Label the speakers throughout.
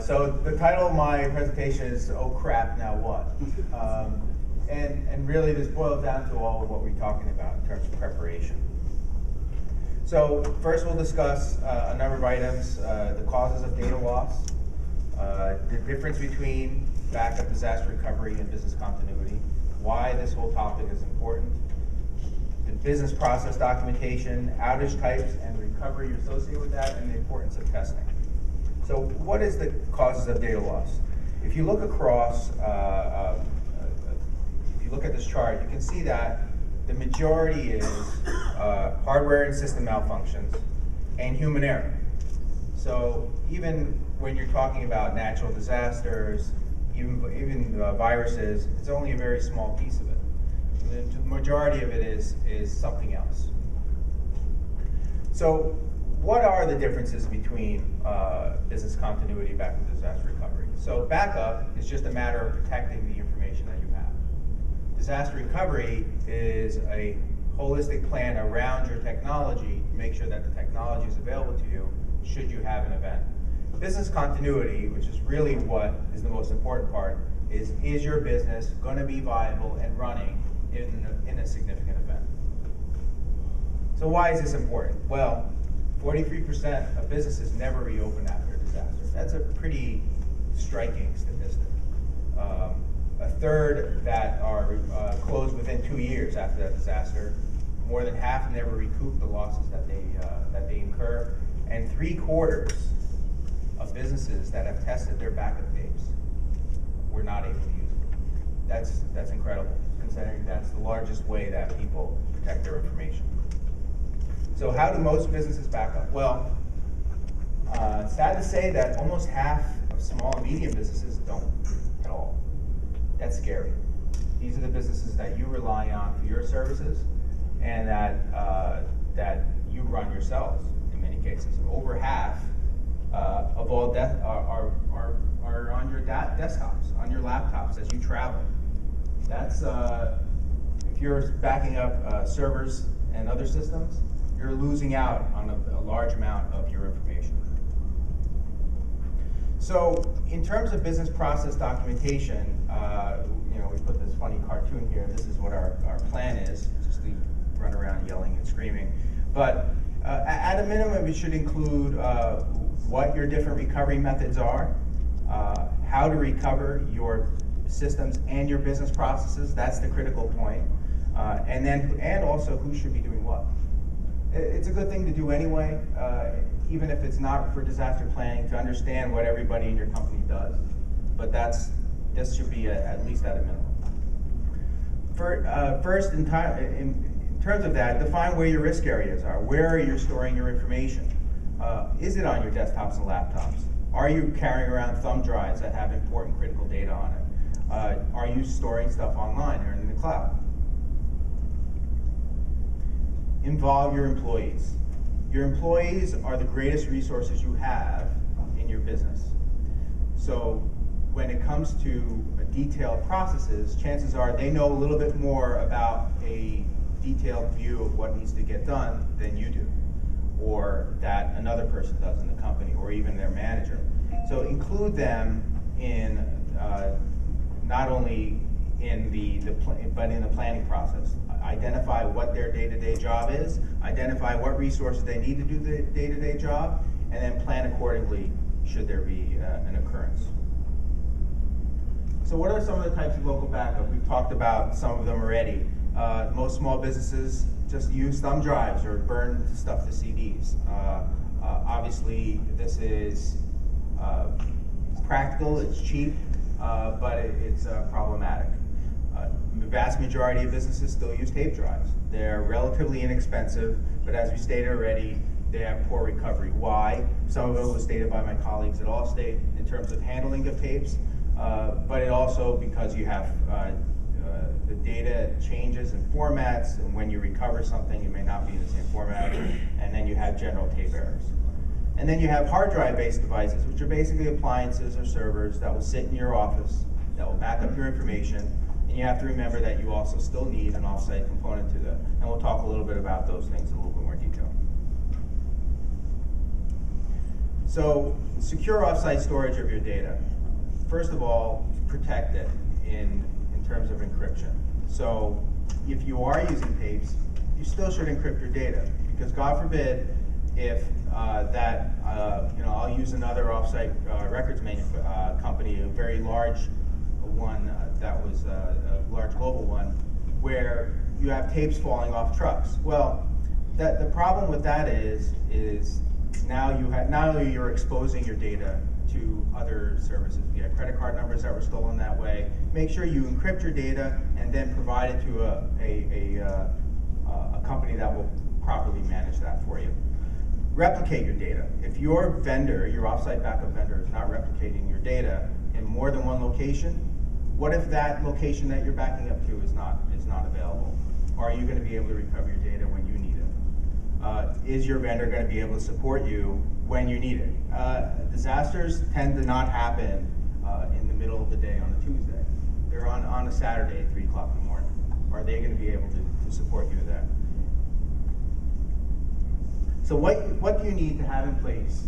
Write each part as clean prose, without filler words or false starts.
Speaker 1: So the title of my presentation is "Oh Crap, Now What?" And really this boils down to all of what we're talking about in terms of preparation. So first we'll discuss a number of items, the causes of data loss, the difference between backup, disaster recovery, and business continuity, why this whole topic is important, the business process documentation, outage types, and recovery associated with that, and the importance of testing. So what is the causes of data loss? If you look across, if you look at this chart, you can see that the majority is hardware and system malfunctions and human error. So even when you're talking about natural disasters, even viruses, it's only a very small piece of it. The majority of it is something else. So what are the differences between business continuity, backup, and disaster recovery? So backup is just a matter of protecting the information that you have. Disaster recovery is a holistic plan around your technology to make sure that the technology is available to you should you have an event. Business continuity, which is really what is the most important part, is your business going to be viable and running in a significant event? So why is this important? Well, 43% of businesses never reopen after a disaster. That's a pretty striking statistic. A third that are closed within 2 years after that disaster. More than half never recoup the losses that they incur, and 3/4 of businesses that have tested their backup tapes were not able to use it. That's incredible, considering that's the largest way that people protect their information. So how do most businesses back up? Well, sad to say that almost half of small and medium businesses don't at all. That's scary. These are the businesses that you rely on for your services and that you run yourselves in many cases. Over half of all are on your desktops, on your laptops as you travel. That's, if you're backing up servers and other systems, you're losing out on a large amount of your information. So in terms of business process documentation, we put this funny cartoon here. This is what our plan is, just to run around yelling and screaming. But at a minimum, it should include what your different recovery methods are, how to recover your systems and your business processes. That's the critical point. And also who should be doing what. It's a good thing to do anyway, even if it's not for disaster planning, to understand what everybody in your company does. But this should be at least at a minimum. First, in terms of that, define where your risk areas are. Where are you storing your information? Is it on your desktops and laptops? Are you carrying around thumb drives that have important critical data on it? Are you storing stuff online or in the cloud? Involve your employees. Your employees are the greatest resources you have in your business. So when it comes to detailed processes, chances are they know a little bit more about a detailed view of what needs to get done than you do, or that another person does in the company, or even their manager. So include them in not only in but in the planning process. Identify what their day-to-day job is, identify what resources they need to do the day-to-day job, and then plan accordingly should there be an occurrence. So what are some of the types of local backup? We've talked about some of them already. Most small businesses just use thumb drives or burn stuff to CDs. Obviously, this is practical, it's cheap, but it's problematic. The vast majority of businesses still use tape drives. They're relatively inexpensive, but as we stated already, they have poor recovery. Why? Some of it was stated by my colleagues at Allstate in terms of handling of tapes, but it also because you have the data changes in formats, and when you recover something, it may not be in the same format, and then you have general tape errors. And then you have hard drive-based devices, which are basically appliances or servers that will sit in your office, that will back up your information, and you have to remember that you also still need an offsite component to that. And we'll talk a little bit about those things in a little bit more detail. So secure offsite storage of your data. First of all, protect it in terms of encryption. So if you are using tapes, you still should encrypt your data, because God forbid if I'll use another offsite records company, a very large one that was a large global one, where you have tapes falling off trucks. Well, the problem with that is now not only you're exposing your data to other services. You have credit card numbers that were stolen that way. Make sure you encrypt your data and then provide it to a company that will properly manage that for you. Replicate your data. If your vendor, your offsite backup vendor, is not replicating your data in more than one location, what if that location that you're backing up to is not available? Are you going to be able to recover your data when you need it? Is your vendor going to be able to support you when you need it? Disasters tend to not happen in the middle of the day on a Tuesday. They're on a Saturday at 3 o'clock in the morning. Are they going to be able to support you then? So what do you need to have in place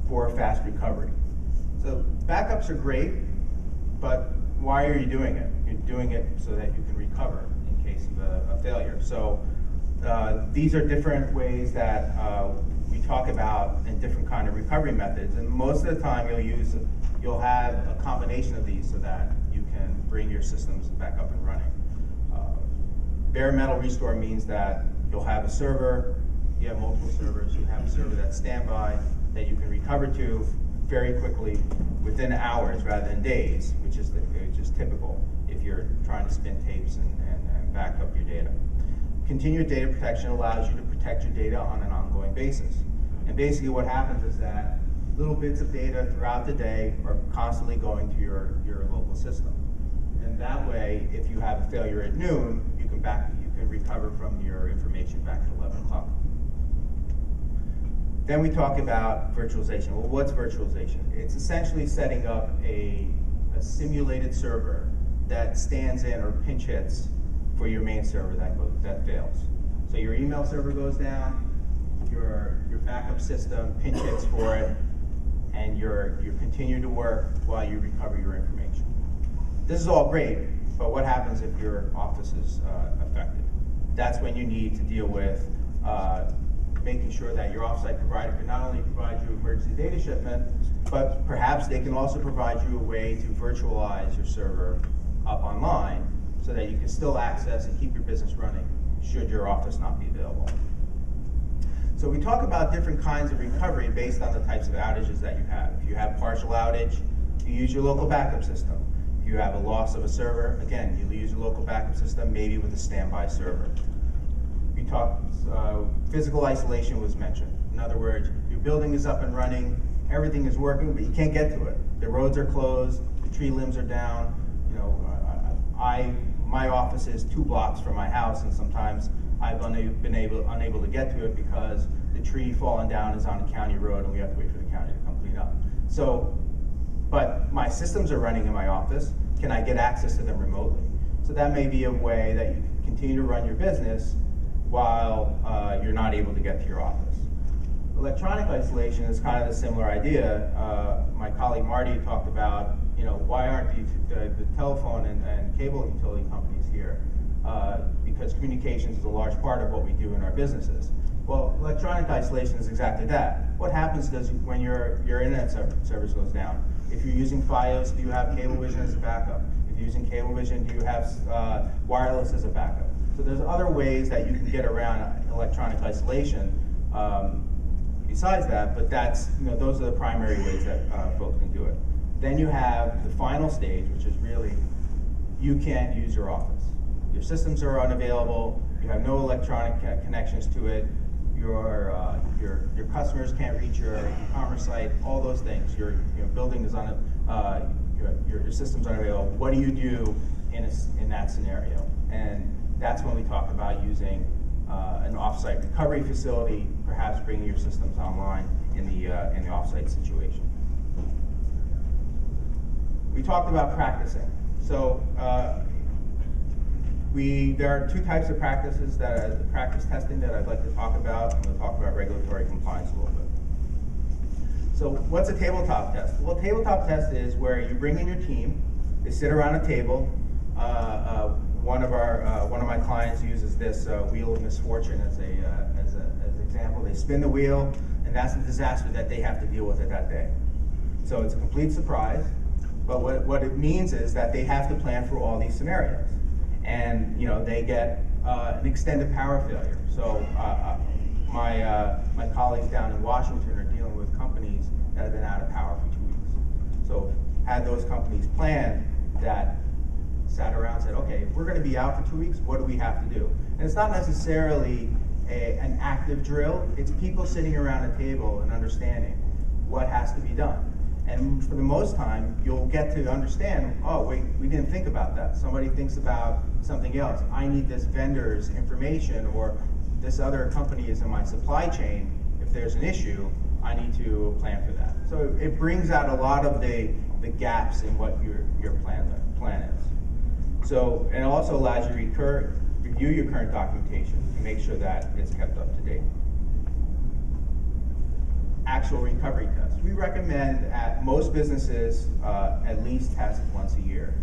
Speaker 1: for a fast recovery? So backups are great, but why are you doing it? You're doing it so that you can recover in case of a failure. So these are different ways that we talk about in different kind of recovery methods, and most of the time you'll have a combination of these so that you can bring your systems back up and running. Bare metal restore means that you'll have a server. You have multiple servers. You have a server that's standby that you can recover to very quickly within hours rather than days, which is typical if you're trying to spin tapes and back up your data. Continued data protection allows you to protect your data on an ongoing basis. And basically what happens is that little bits of data throughout the day are constantly going to your local system. And that way, if you have a failure at noon, you can recover from your information back at 11 o'clock. Then we talk about virtualization. Well, what's virtualization? It's essentially setting up a simulated server that stands in or pinch hits for your main server that fails. So your email server goes down, your backup system pinch hits for it, and you continue to work while you recover your information. This is all great, but what happens if your office is affected? That's when you need to deal with making sure that your offsite provider can not only provide you emergency data shipment, but perhaps they can also provide you a way to virtualize your server up online so that you can still access and keep your business running should your office not be available. So we talk about different kinds of recovery based on the types of outages that you have. If you have partial outage, you use your local backup system. If you have a loss of a server, again, you use your local backup system, maybe with a standby server. We talked, physical isolation was mentioned. In other words, your building is up and running, everything is working, but you can't get to it. The roads are closed, the tree limbs are down. You know, my office is 2 blocks from my house, and sometimes I've been unable to get to it because the tree falling down is on a county road, and we have to wait for the county to come clean up. So, but my systems are running in my office. Can I get access to them remotely? So that may be a way that you can continue to run your business while you're not able to get to your office. Electronic isolation is kind of a similar idea. My colleague Marty talked about, why aren't the telephone and cable utility companies here? Because communications is a large part of what we do in our businesses. Well, electronic isolation is exactly that. What happens when your internet service goes down? If you're using Fios, do you have Cablevision as a backup? If you're using Cablevision, do you have wireless as a backup? So there's other ways that you can get around electronic isolation besides that, but those are the primary ways that folks can do it. Then you have the final stage, which is really, you can't use your office. Your systems are unavailable, you have no electronic connections to it, your customers can't reach your e-commerce site, all those things. Your building is your system's unavailable. What do you do in that scenario? And that's when we talk about using an off-site recovery facility, perhaps bringing your systems online in the off-site situation. We talked about practicing. So there are 2 types of practice testing that I'd like to talk about. I'm going to talk about regulatory compliance a little bit. So what's a tabletop test? Well, a tabletop test is where you bring in your team, they sit around a table. One of my clients uses this wheel of misfortune as an example. They spin the wheel, and that's the disaster that they have to deal with it that day. So it's a complete surprise, but what it means is that they have to plan for all these scenarios. And they get an extended power failure. So my colleagues down in Washington are dealing with companies that have been out of power for 2 weeks. So had those companies planned that, sat around and said, okay, if we're going to be out for 2 weeks, what do we have to do? And it's not necessarily an active drill. It's people sitting around a table and understanding what has to be done. And for the most time, you'll get to understand, oh, wait, we didn't think about that. Somebody thinks about something else. I need this vendor's information, or this other company is in my supply chain. If there's an issue, I need to plan for that. So it brings out a lot of the gaps in what your plan is. So, and it also allows you to review your current documentation and make sure that it's kept up to date. Actual recovery tests. We recommend at most businesses at least test once a year.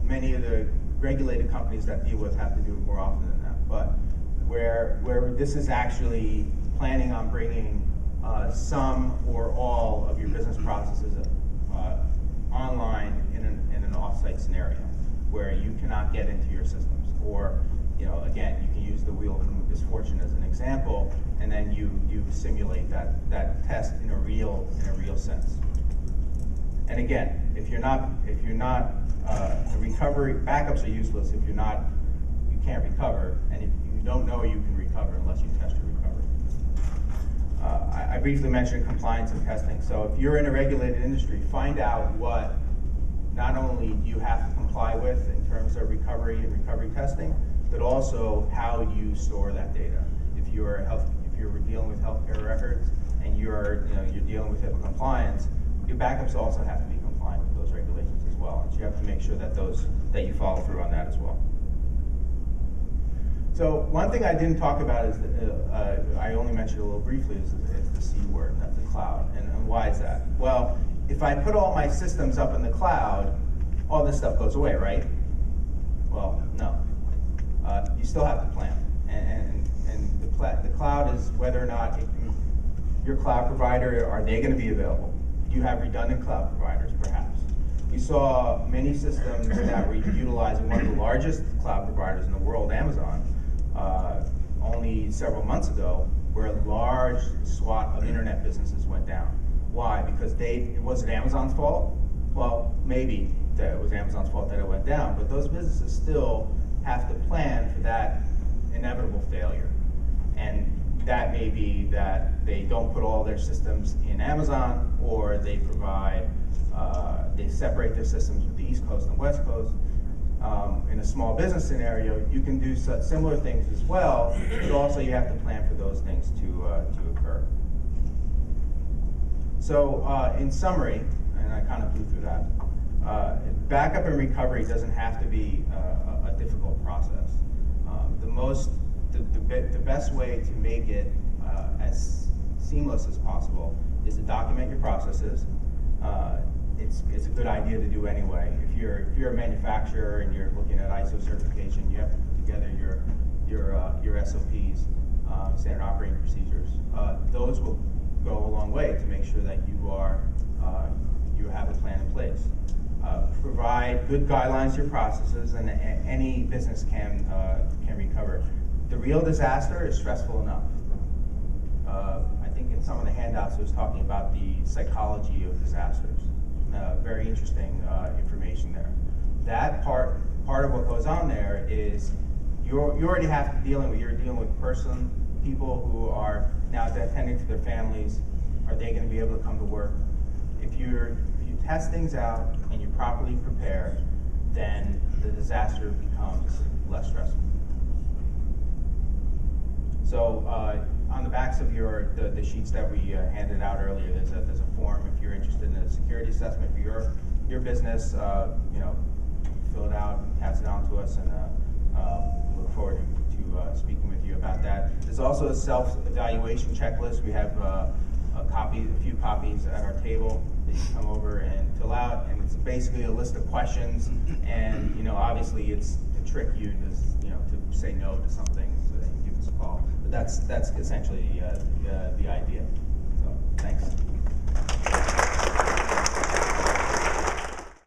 Speaker 1: Many of the regulated companies that deal with have to do it more often than that. But where this is actually planning on bringing some or all of your business processes online in an off-site scenario, where you cannot get into your systems. Or, again, you can use the wheel of misfortune as an example, and then you simulate that test in a real sense. And again, if you're not the recovery, backups are useless if you can't recover, and if you don't know you can recover unless you test your recovery. I briefly mentioned compliance and testing. So if you're in a regulated industry, find out what not only do you have to comply with in terms of recovery and recovery testing, but also how you store that data. If you're dealing with healthcare records and you're dealing with HIPAA compliance, your backups also have to be compliant with those regulations as well. And so you have to make sure that you follow through on that as well. So one thing I didn't talk about is I only mentioned a little briefly is the C word, that's the cloud. And why is that? Well, if I put all my systems up in the cloud, all this stuff goes away, right? Well, no. You still have to plan. And the cloud is whether or not your cloud provider, are they going to be available? Do you have redundant cloud providers, perhaps? We saw many systems that were utilizing one of the largest cloud providers in the world, Amazon, only several months ago, where a large swath of internet businesses went down. Why? Because was it Amazon's fault? Well, maybe that it was Amazon's fault that it went down, but those businesses still have to plan for that inevitable failure. And that may be that they don't put all their systems in Amazon, or they they separate their systems with the East Coast and West Coast. In a small business scenario, you can do similar things as well, but also you have to plan for those things to occur. So in summary, and I kind of blew through that, backup and recovery doesn't have to be a difficult process. The best way to make it as seamless as possible is to document your processes. It's a good idea to do anyway. If you're a manufacturer and you're looking at ISO certification, you have to put together your SOPs, standard operating procedures. Those will go a long way to make sure that you have a plan in place. Provide good guidelines to your processes, and any business can recover. The real disaster is stressful enough. I think in some of the handouts it was talking about the psychology of disasters. Very interesting information there. That part of what goes on there is you already have to you're dealing with people who are now attending to their families. Are they going to be able to come to work? If you test things out and you properly prepare, then the disaster becomes less stressful. So on the backs of the sheets that we handed out earlier, there's a form if you're interested in a security assessment for your business. Fill it out, pass it on to us, and look forward to speaking with you about that. There's also a self-evaluation checklist. We have a few copies at our table that you come over and fill out, and it's basically a list of questions. And obviously, it's to trick you to say no to something, so that you give us a call. But that's essentially the idea.